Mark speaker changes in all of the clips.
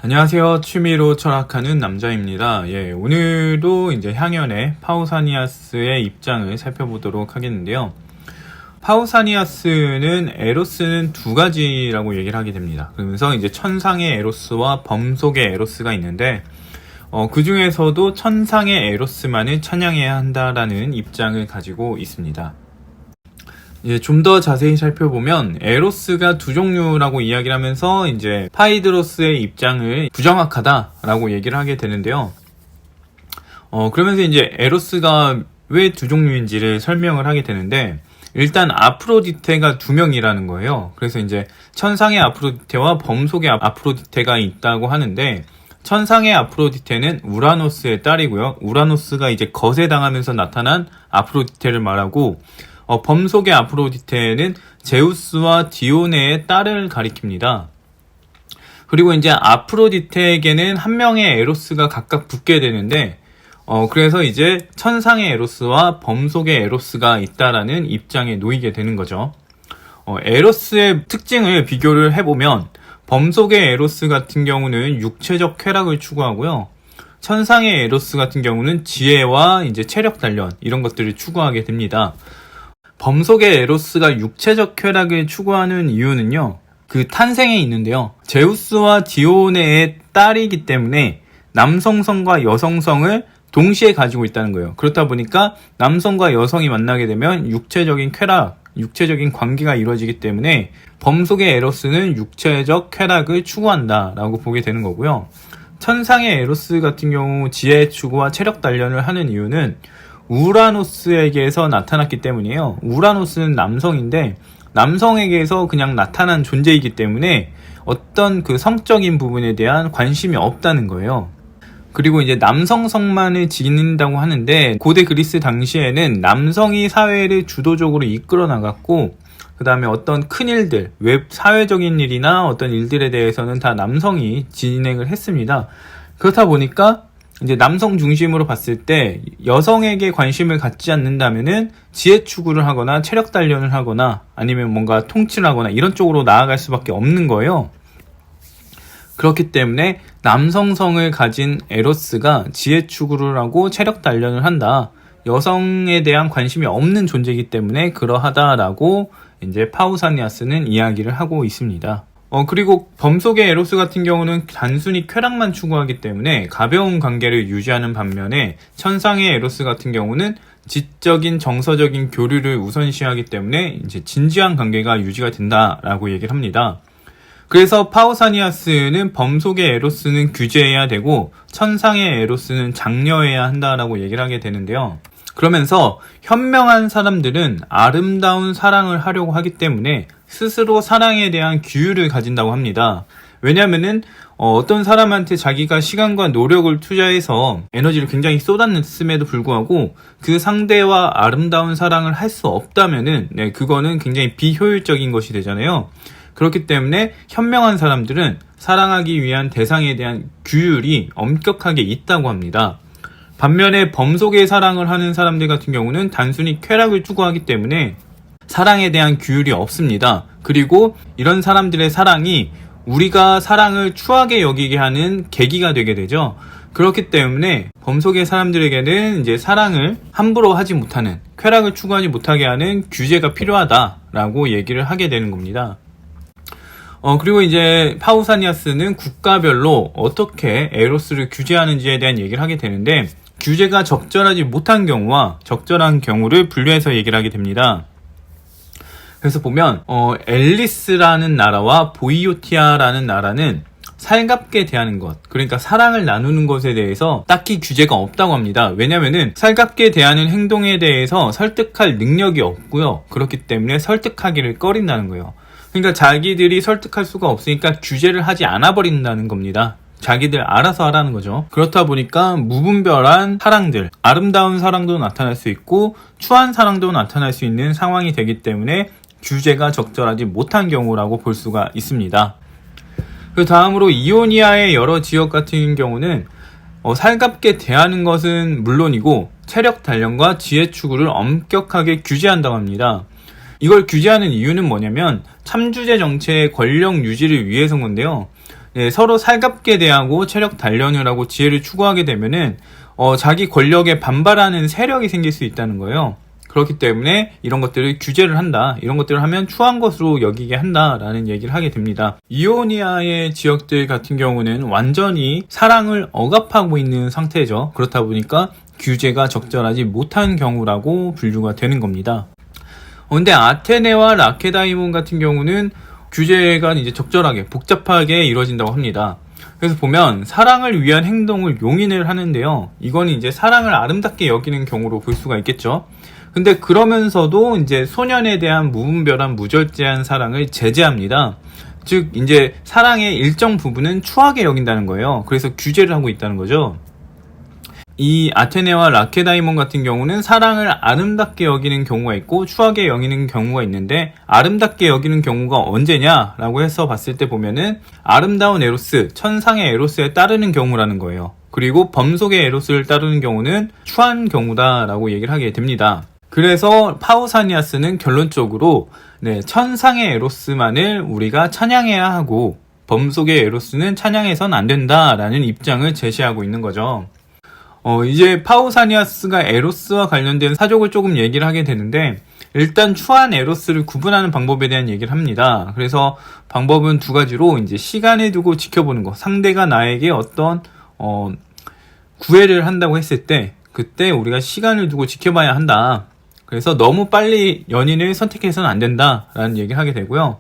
Speaker 1: 안녕하세요. 취미로 철학하는 남자입니다. 오늘도 이제 향연의 파우사니아스의 입장을 살펴보도록 하겠는데요. 파우사니아스는 에로스는 두 가지라고 얘기를 하게 됩니다. 그러면서 이제 천상의 에로스와 범속의 에로스가 있는데, 그 중에서도 천상의 에로스만을 찬양해야 한다라는 입장을 가지고 있습니다. 좀 더 자세히 살펴보면 에로스가 두 종류라고 이야기를 하면서 이제 파이드로스의 입장을 부정확하다라고 얘기를 하게 되는데요. 그러면서 이제 에로스가 왜 두 종류인지를 설명을 하게 되는데, 일단 아프로디테가 두 명이라는 거예요. 그래서 이제 천상의 아프로디테와 범속의 아프로디테가 있다고 하는데, 천상의 아프로디테는 우라노스의 딸이고요. 우라노스가 이제 거세당하면서 나타난 아프로디테를 말하고, 범속의 아프로디테는 제우스와 디오네의 딸을 가리킵니다. 그리고 이제 아프로디테에게는 한 명의 에로스가 각각 붙게 되는데, 그래서 이제 천상의 에로스와 범속의 에로스가 있다라는 입장에 놓이게 되는 거죠. 에로스의 특징을 비교를 해보면, 범속의 에로스 같은 경우는 육체적 쾌락을 추구하고요. 천상의 에로스 같은 경우는 지혜와 이제 체력 단련, 이런 것들을 추구하게 됩니다. 범속의 에로스가 육체적 쾌락을 추구하는 이유는요, 그 탄생에 있는데요. 제우스와 디오네의 딸이기 때문에 남성성과 여성성을 동시에 가지고 있다는 거예요. 그렇다 보니까 남성과 여성이 만나게 되면 육체적인 쾌락, 육체적인 관계가 이루어지기 때문에 범속의 에로스는 육체적 쾌락을 추구한다라고 보게 되는 거고요. 천상의 에로스 같은 경우 지혜 추구와 체력 단련을 하는 이유는 우라노스에게서 나타났기 때문이에요. 우라노스는 남성인데 남성에게서 그냥 나타난 존재이기 때문에 어떤 그 성적인 부분에 대한 관심이 없다는 거예요. 그리고 이제 남성성만을 지닌다고 하는데, 고대 그리스 당시에는 남성이 사회를 주도적으로 이끌어 나갔고, 그 다음에 어떤 큰 일들, 사회적인 일이나 어떤 일들에 대해서는 다 남성이 진행을 했습니다. 그렇다 보니까 이제 남성 중심으로 봤을 때 여성에게 관심을 갖지 않는다면은 지혜 추구를 하거나 체력 단련을 하거나 아니면 뭔가 통치를 하거나 이런 쪽으로 나아갈 수밖에 없는 거예요. 그렇기 때문에 남성성을 가진 에로스가 지혜 추구를 하고 체력 단련을 한다. 여성에 대한 관심이 없는 존재이기 때문에 그러하다라고 이제 파우사니아스는 이야기를 하고 있습니다. 그리고 범속의 에로스 같은 경우는 단순히 쾌락만 추구하기 때문에 가벼운 관계를 유지하는 반면에, 천상의 에로스 같은 경우는 지적인 정서적인 교류를 우선시하기 때문에 이제 진지한 관계가 유지가 된다라고 얘기를 합니다. 그래서 파우사니아스는 범속의 에로스는 규제해야 되고 천상의 에로스는 장려해야 한다라고 얘기를 하게 되는데요. 그러면서 현명한 사람들은 아름다운 사랑을 하려고 하기 때문에 스스로 사랑에 대한 규율을 가진다고 합니다. 왜냐면은 어떤 사람한테 자기가 시간과 노력을 투자해서 에너지를 굉장히 쏟았음에도 불구하고 그 상대와 아름다운 사랑을 할 수 없다면은 그거는 굉장히 비효율적인 것이 되잖아요. 그렇기 때문에 현명한 사람들은 사랑하기 위한 대상에 대한 규율이 엄격하게 있다고 합니다. 반면에 범속의 사랑을 하는 사람들 같은 경우는 단순히 쾌락을 추구하기 때문에 사랑에 대한 규율이 없습니다. 그리고 이런 사람들의 사랑이 우리가 사랑을 추하게 여기게 하는 계기가 되게 되죠. 그렇기 때문에 범속의 사람들에게는 이제 사랑을 함부로 하지 못하는, 쾌락을 추구하지 못하게 하는 규제가 필요하다라고 얘기를 하게 되는 겁니다. 그리고 이제 파우사니아스는 국가별로 어떻게 에로스를 규제하는지에 대한 얘기를 하게 되는데, 규제가 적절하지 못한 경우와 적절한 경우를 분류해서 얘기를 하게 됩니다. 그래서 보면 엘리스라는 나라와 보이오티아라는 나라는 살갑게 대하는 것, 그러니까 사랑을 나누는 것에 대해서 딱히 규제가 없다고 합니다. 왜냐면은 살갑게 대하는 행동에 대해서 설득할 능력이 없고요. 그렇기 때문에 설득하기를 꺼린다는 거예요. 그러니까 자기들이 설득할 수가 없으니까 규제를 하지 않아 버린다는 겁니다. 자기들 알아서 하라는 거죠. 그렇다 보니까 무분별한 사랑들, 아름다운 사랑도 나타날 수 있고 추한 사랑도 나타날 수 있는 상황이 되기 때문에 규제가 적절하지 못한 경우라고 볼 수가 있습니다. 그 다음으로 이오니아의 여러 지역 같은 경우는 살갑게 대하는 것은 물론이고 체력 단련과 지혜 추구를 엄격하게 규제한다고 합니다. 이걸 규제하는 이유는 뭐냐면 참주제 정체의 권력 유지를 위해서인 건데요. 서로 살갑게 대하고 체력 단련을 하고 지혜를 추구하게 되면은 자기 권력에 반발하는 세력이 생길 수 있다는 거예요. 그렇기 때문에 이런 것들을 규제를 한다. 이런 것들을 하면 추한 것으로 여기게 한다라는 얘기를 하게 됩니다. 이오니아의 지역들 같은 경우는 완전히 사랑을 억압하고 있는 상태죠. 그렇다 보니까 규제가 적절하지 못한 경우라고 분류가 되는 겁니다. 근데 아테네와 라케다이몬 같은 경우는 규제가 이제 적절하게 복잡하게 이루어진다고 합니다. 그래서 보면 사랑을 위한 행동을 용인을 하는데요. 이건 이제 사랑을 아름답게 여기는 경우로 볼 수가 있겠죠. 근데 그러면서도 이제 소년에 대한 무분별한 무절제한 사랑을 제재합니다. 즉 이제 사랑의 일정 부분은 추하게 여긴다는 거예요. 그래서 규제를 하고 있다는 거죠. 이 아테네와 라케다이몬 같은 경우는 사랑을 아름답게 여기는 경우가 있고 추하게 여기는 경우가 있는데, 아름답게 여기는 경우가 언제냐라고 해서 봤을 때 보면은 아름다운 에로스, 천상의 에로스에 따르는 경우라는 거예요. 그리고 범속의 에로스를 따르는 경우는 추한 경우다라고 얘기를 하게 됩니다. 그래서 파우사니아스는 결론적으로 천상의 에로스만을 우리가 찬양해야 하고 범속의 에로스는 찬양해서는 안 된다라는 입장을 제시하고 있는 거죠. 이제 파우사니아스가 에로스와 관련된 사족을 조금 얘기를 하게 되는데, 일단 추한 에로스를 구분하는 방법에 대한 얘기를 합니다. 그래서 방법은 두 가지로 이제 시간을 두고 지켜보는 거, 상대가 나에게 어떤 구애를 한다고 했을 때 그때 우리가 시간을 두고 지켜봐야 한다. 그래서 너무 빨리 연인을 선택해서는 안 된다라는 얘기를 하게 되고요.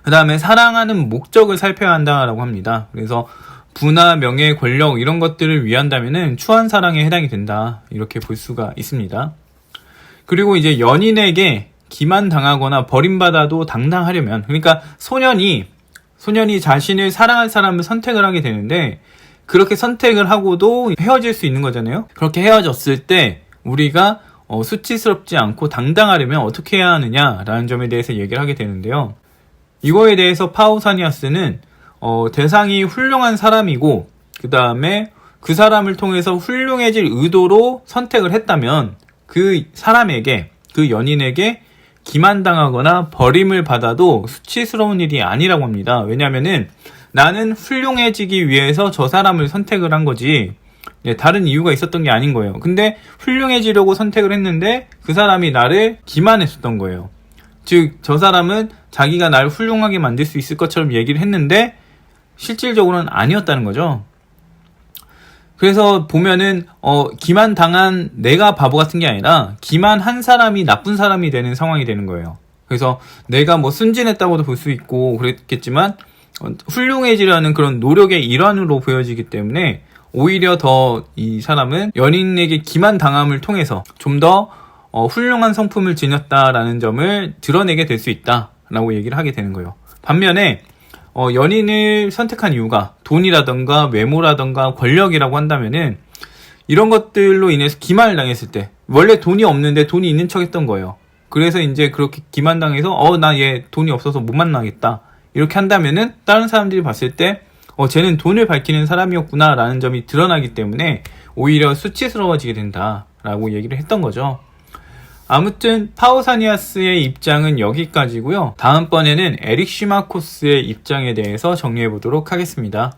Speaker 1: 그 다음에 사랑하는 목적을 살펴야 한다라고 합니다. 그래서 부나 명예, 권력 이런 것들을 위한다면은 추한 사랑에 해당이 된다, 이렇게 볼 수가 있습니다. 그리고 이제 연인에게 기만당하거나 버림받아도 당당하려면, 그러니까 소년이 자신을 사랑할 사람을 선택을 하게 되는데, 그렇게 선택을 하고도 헤어질 수 있는 거잖아요. 그렇게 헤어졌을 때 우리가 수치스럽지 않고 당당하려면 어떻게 해야 하느냐라는 점에 대해서 얘기를 하게 되는데요. 이거에 대해서 파우사니아스는 대상이 훌륭한 사람이고 그 다음에 그 사람을 통해서 훌륭해질 의도로 선택을 했다면 그 사람에게, 그 연인에게 기만당하거나 버림을 받아도 수치스러운 일이 아니라고 합니다. 왜냐면은 나는 훌륭해지기 위해서 저 사람을 선택을 한 거지 다른 이유가 있었던 게 아닌 거예요. 근데 훌륭해지려고 선택을 했는데 그 사람이 나를 기만했었던 거예요. 즉 저 사람은 자기가 나를 훌륭하게 만들 수 있을 것처럼 얘기를 했는데 실질적으로는 아니었다는 거죠. 그래서 보면은 기만당한 내가 바보 같은 게 아니라 기만한 사람이 나쁜 사람이 되는 상황이 되는 거예요. 그래서 내가 뭐 순진했다고도 볼 수 있고 그랬겠지만 훌륭해지려는 그런 노력의 일환으로 보여지기 때문에 오히려 더 이 사람은 연인에게 기만당함을 통해서 좀 더 훌륭한 성품을 지녔다라는 점을 드러내게 될 수 있다라고 얘기를 하게 되는 거예요. 반면에 연인을 선택한 이유가 돈이라던가 외모라던가 권력이라고 한다면은 이런 것들로 인해서 기만을 당했을 때, 원래 돈이 없는데 돈이 있는 척 했던 거예요. 그래서 이제 그렇게 기만당해서 나 얘 돈이 없어서 못 만나겠다 이렇게 한다면은 다른 사람들이 봤을 때 쟤는 돈을 밝히는 사람이었구나 라는 점이 드러나기 때문에 오히려 수치스러워지게 된다라고 얘기를 했던 거죠. 아무튼 파우사니아스의 입장은 여기까지고요. 다음번에는 에릭 시마코스의 입장에 대해서 정리해 보도록 하겠습니다.